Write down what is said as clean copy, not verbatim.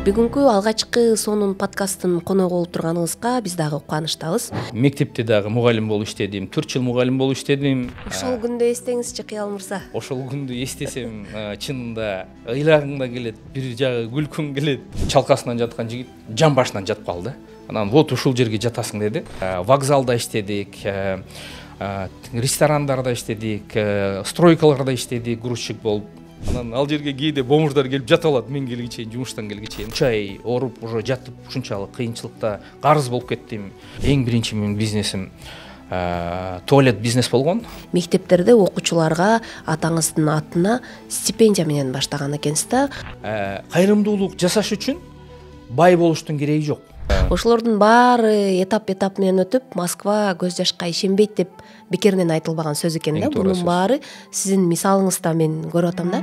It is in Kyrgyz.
Бүгүнкү алгачкы сонун подкасттын коногу болуп турганыңызга биз дагы кубанычтабыз. Мектепте дагы мугалим болуп иштедим, 4 жыл мугалим болуп иштедим. Ошол күндү эстеңизчи, Кыял мырза. Ошол күндү эстесем, чынында ыйлагың да келет, бир жагы күлкүң келет. Чалкасынан жаткан жигит жан башынан жатып калды. Анан вот ушул жерге жатасың деди. Вокзалда иштедик, ресторандарда иштедик, стройкаларда иштедик, грузчик болуп. Анан ал жерге кээде бомждар келип жата алат, мен келге чейин, жумуштан келге чейин. 3 ай ооруп, уже жатып, ушунчалык кыйынчылыкта карыз болуп кеттим. Эң биринчи менин бизнесим туалет бизнес болгон. Мектептерде окуучуларга атаңыздын атына стипендия менен баштаган экенсиз да. Кайрымдуулук жасаш үчүн бай болуштун кереги жок. Ошолордун баары этап менен өтүп, Москва көз жашка ишенбейт деп бекеринен айтылбаган сөз экен да. Бунун баары сиздин мисалыңызда мен көрүп атам да.